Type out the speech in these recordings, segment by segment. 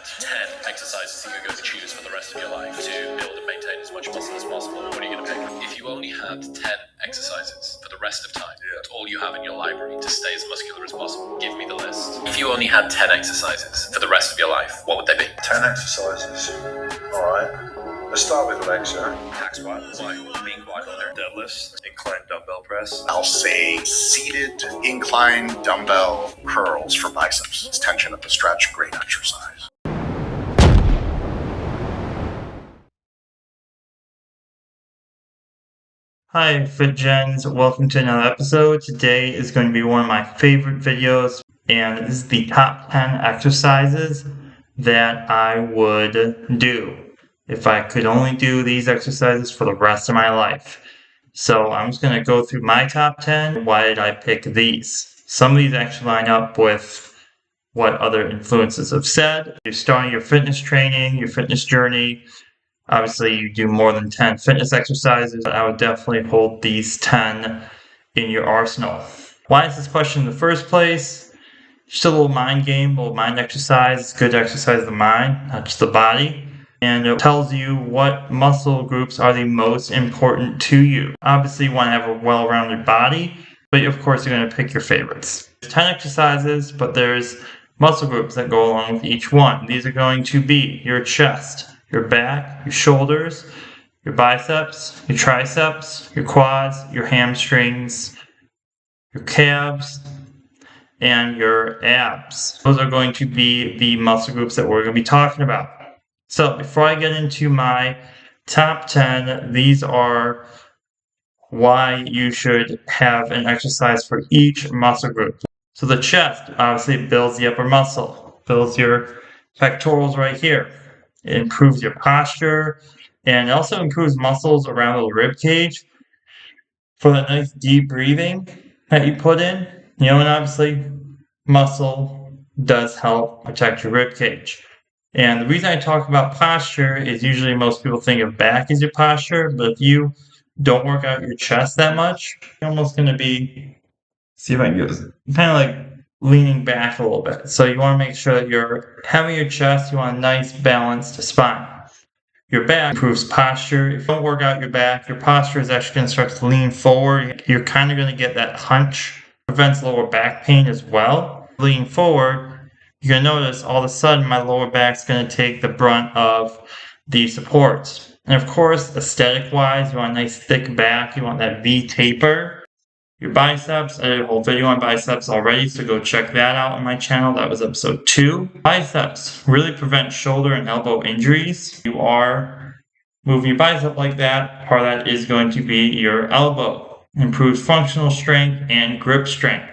10 exercises that you're going to choose for the rest of your life to build and maintain as much muscle as possible, what are you going to pick? If you only had 10 exercises for the rest of time, that's all you have in your library to stay as muscular as possible, give me the list. If you only had 10 exercises for the rest of your life, what would they be? 10 exercises. Alright. Let's start with legs, yeah? Hack squat. Why? Main quad loader. Deadlifts, incline dumbbell press. I'll say seated incline dumbbell curls for biceps. It's tension at the stretch, great exercise. Hi FitGens, welcome to another episode. Today is going to be one of my favorite videos, and this is the top 10 exercises that I would do if I could only do these exercises for the rest of my life. So I'm just going to go through my top 10. Why did I pick these? Some of these actually line up with what other influencers have said. You're starting your fitness training, your fitness journey. Obviously, you do more than 10 fitness exercises. I would definitely hold these 10 in your arsenal. Why is this question in the first place? Just a little mind game, a little mind exercise. It's good to exercise the mind, not just the body. And it tells you what muscle groups are the most important to you. Obviously, you want to have a well-rounded body, but of course, you're going to pick your favorites. There's 10 exercises, but there's muscle groups that go along with each one. These are going to be your chest, your back, your shoulders, your biceps, your triceps, your quads, your hamstrings, your calves, and your abs. Those are going to be the muscle groups that we're going to be talking about. So before I get into my top 10, these are why you should have an exercise for each muscle group. So the chest, obviously, builds the upper muscle, builds your pectorals right here. It improves your posture, and it also improves muscles around the rib cage for that nice deep breathing that you put in. And obviously, muscle does help protect your rib cage. And the reason I talk about posture is usually most people think of back as your posture, but if you don't work out your chest that much, you're almost going to be, see if I can do this, kind of like leaning back a little bit. So you want to make sure that you're having your chest, you want a nice balanced spine. Your back improves posture. If you don't work out your back, your posture is actually going to start to lean forward. You're kind of going to get that hunch. Prevents lower back pain as well. Leaning forward, you're going to notice all of a sudden my lower back's going to take the brunt of the supports. And of course, aesthetic-wise, you want a nice thick back. You want that V taper. Your biceps, I did a whole video on biceps already, so go check that out on my channel. That was episode 2. Biceps really prevent shoulder and elbow injuries. You are moving your bicep like that. Part of that is going to be your elbow. Improves functional strength and grip strength.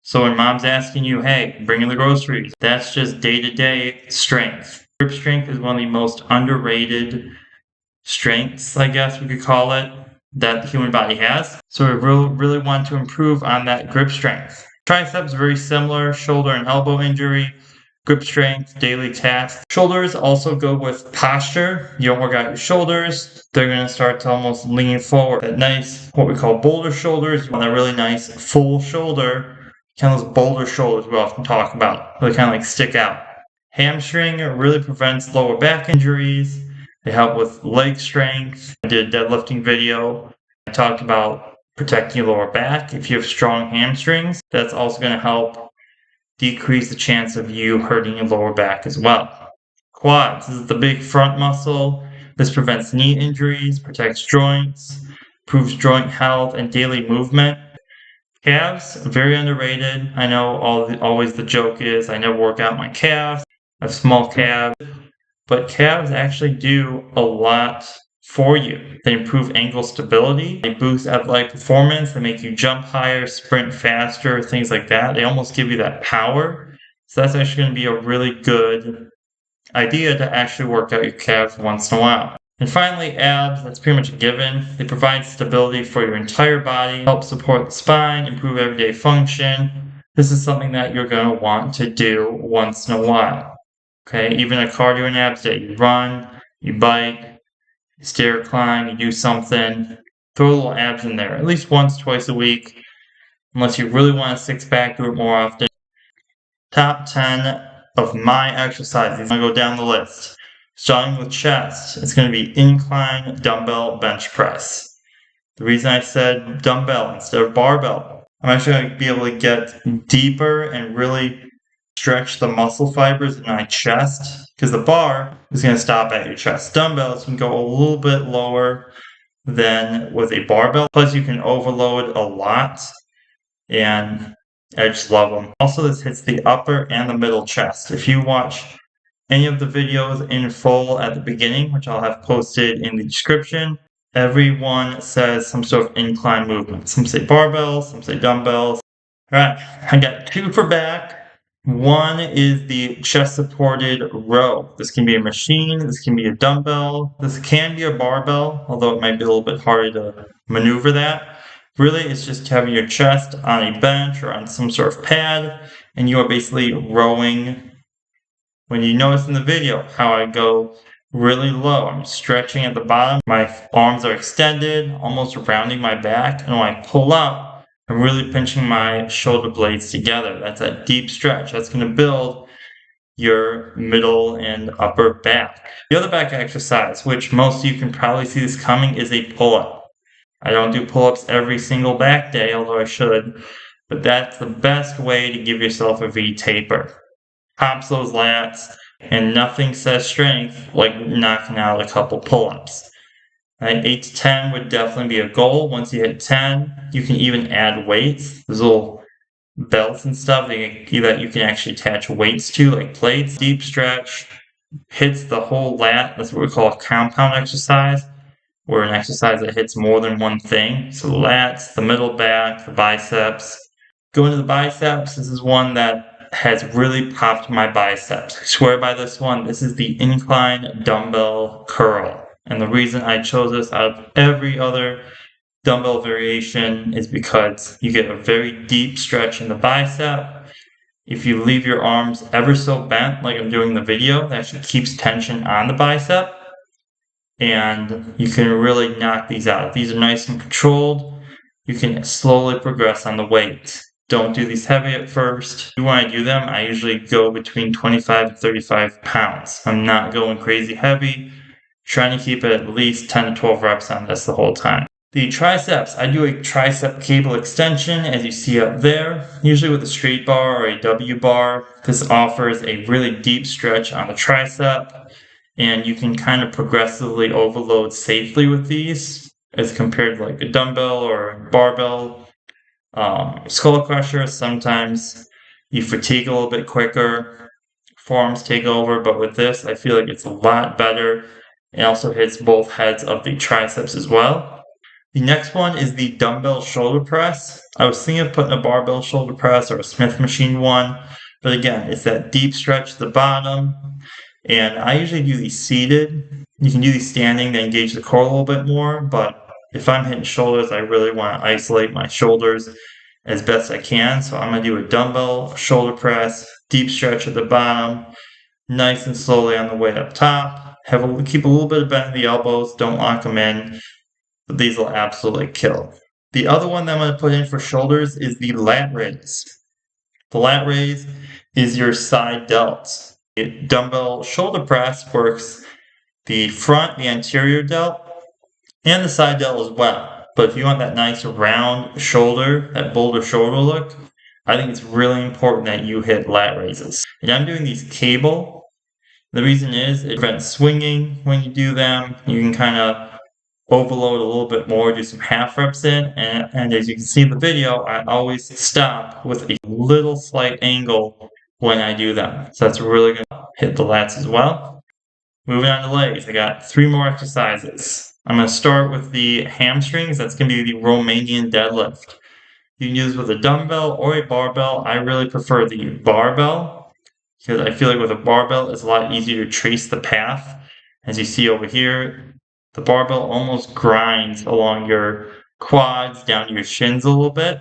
So when mom's asking you, hey, bring in the groceries, that's just day-to-day strength. Grip strength is one of the most underrated strengths, I guess we could call it, that the human body has. So we really want to improve on that grip strength. Triceps, very similar, shoulder and elbow injury, grip strength, daily tasks. Shoulders also go with posture. You don't work out your shoulders, they're going to start to almost lean forward. That nice, what we call boulder shoulders, you want that really nice full shoulder, kind of those boulder shoulders we often talk about. They kind of like stick out. Hamstring really prevents lower back injuries. They help with leg strength. I did a deadlifting video. I talked about protecting your lower back. If you have strong hamstrings, that's also going to help decrease the chance of you hurting your lower back as well. Quads, this is the big front muscle. This prevents knee injuries, protects joints, improves joint health and daily movement. Calves, very underrated. I know always the joke is I never work out my calves. I have small calves. But calves actually do a lot for you. They improve ankle stability. They boost athletic performance. They make you jump higher, sprint faster, things like that. They almost give you that power. So that's actually going to be a really good idea to actually work out your calves once in a while. And finally, abs, that's pretty much a given. They provide stability for your entire body, help support the spine, improve everyday function. This is something that you're going to want to do once in a while. Okay, even a cardio and abs day. You run, you bike, you stair climb, you do something. Throw a little abs in there, at least once, twice a week. Unless you really want a six-pack, do it more often. Top 10 of my exercises. I'm going to go down the list. Starting with chest, it's going to be incline dumbbell bench press. The reason I said dumbbell instead of barbell, I'm actually going to be able to get deeper and really stretch the muscle fibers in my chest, because the bar is going to stop at your chest. Dumbbells can go a little bit lower than with a barbell. Plus, you can overload a lot, and I just love them. Also, this hits the upper and the middle chest. If you watch any of the videos in full at the beginning, which I'll have posted in the description, everyone says some sort of incline movement. Some say barbells, some say dumbbells. All right, I got 2 for back. One is the chest supported row. This can be a machine, this can be a dumbbell, this can be a barbell, although it might be a little bit harder to maneuver that. Really, it's just having your chest on a bench or on some sort of pad, and you are basically rowing. When you notice in the video how I go really low, I'm stretching at the bottom, my arms are extended, almost rounding my back, and when I pull up, I'm really pinching my shoulder blades together. That's a deep stretch. That's going to build your middle and upper back. The other back exercise, which most of you can probably see this coming, is a pull-up. I don't do pull-ups every single back day, although I should, but that's the best way to give yourself a V taper. Pops those lats, and nothing says strength like knocking out a couple pull-ups. Right? 8 to 10 would definitely be a goal. Once you hit 10, you can even add weights. There's little belts and stuff that you can actually attach weights to, like plates. Deep stretch hits the whole lat. That's what we call a compound exercise, or an exercise that hits more than one thing. So the lats, the middle back, the biceps. Going to the biceps, this is one that has really popped my biceps. I swear by this one. This is the incline dumbbell curl. And the reason I chose this out of every other dumbbell variation is because you get a very deep stretch in the bicep. If you leave your arms ever so bent, like I'm doing in the video, that actually keeps tension on the bicep. And you can really knock these out. If these are nice and controlled, you can slowly progress on the weight. Don't do these heavy at first. When I do them, I usually go between 25 and 35 pounds. I'm not going crazy heavy, trying to keep it at least 10 to 12 reps on this the whole time. The triceps, I do a tricep cable extension, as you see up there, usually with a straight bar or a W bar. This offers a really deep stretch on the tricep, and you can kind of progressively overload safely with these as compared to like a dumbbell or a barbell. Skull crusher, sometimes you fatigue a little bit quicker, forearms take over, but with this, I feel like it's a lot better. It also hits both heads of the triceps as well. The next one is the dumbbell shoulder press. I was thinking of putting a barbell shoulder press or a Smith machine one, but again, it's that deep stretch at the bottom, and I usually do these seated. You can do these standing to engage the core a little bit more, but if I'm hitting shoulders, I really want to isolate my shoulders as best I can. So I'm going to do a dumbbell shoulder press, deep stretch at the bottom, nice and slowly on the way up top. Keep a little bit of bend in the elbows, don't lock them in, but these will absolutely kill. The other one that I'm going to put in for shoulders is the lat raise. The lat raise is your side delts. The dumbbell shoulder press works the front, the anterior delt, and the side delt as well. But if you want that nice round shoulder, that boulder shoulder look, I think it's really important that you hit lat raises. And I'm doing these cable. The reason is it prevents swinging when you do them. You can kind of overload a little bit more, do some half reps in, and as you can see in the video, I always stop with a little slight angle when I do them. So that's really going to hit the lats as well. Moving on to legs, I got 3 more exercises. I'm going to start with the hamstrings. That's going to be the Romanian deadlift. You can use with a dumbbell or a barbell. I really prefer the barbell because I feel like with a barbell, it's a lot easier to trace the path. As you see over here, the barbell almost grinds along your quads, down to your shins a little bit.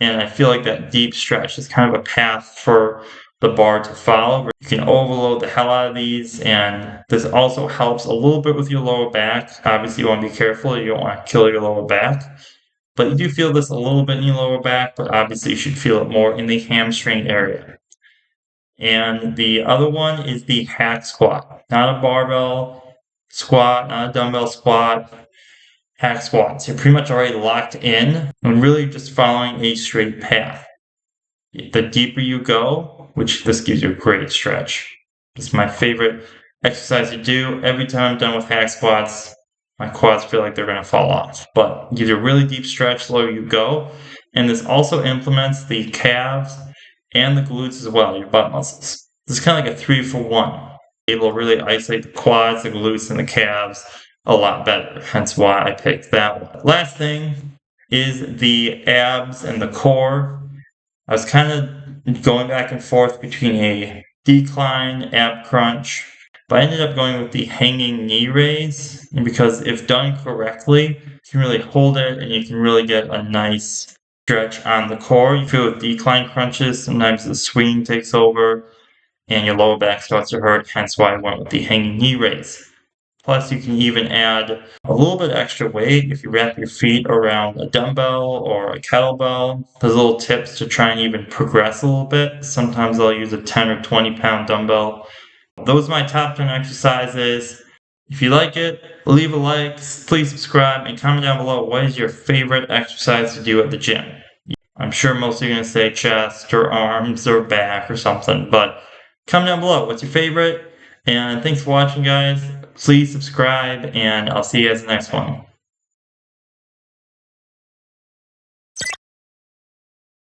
And I feel like that deep stretch is kind of a path for the bar to follow. You can overload the hell out of these, and this also helps a little bit with your lower back. Obviously, you want to be careful. You don't want to kill your lower back. But you do feel this a little bit in your lower back, but obviously you should feel it more in the hamstring area. And the other one is the hack squat. Not a barbell squat, not a dumbbell squat, hack squats. You're pretty much already locked in and really just following a straight path. The deeper you go, which this gives you a great stretch. It's my favorite exercise to do. Every time I'm done with hack squats, my quads feel like they're going to fall off. But it gives you a really deep stretch the lower you go. And this also implements the calves and the glutes as well, your butt muscles. This is kind of like a 3-for-1. Able to really isolate the quads, the glutes, and the calves a lot better. Hence why I picked that one. Last thing is the abs and the core. I was kind of going back and forth between a decline ab crunch, but I ended up going with the hanging knee raise, because if done correctly, you can really hold it and you can really get a nice stretch on the core. You feel with decline crunches, sometimes the swing takes over and your lower back starts to hurt, hence why I went with the hanging knee raise. Plus, you can even add a little bit extra weight if you wrap your feet around a dumbbell or a kettlebell. There's little tips to try and even progress a little bit. Sometimes I'll use a 10 or 20 pound dumbbell. Those are my top 10 exercises. If you like it, leave a like, please subscribe, and comment down below what is your favorite exercise to do at the gym. I'm sure most of you are going to say chest or arms or back or something, but comment down below what's your favorite. And thanks for watching, guys. Please subscribe, and I'll see you guys in the next one.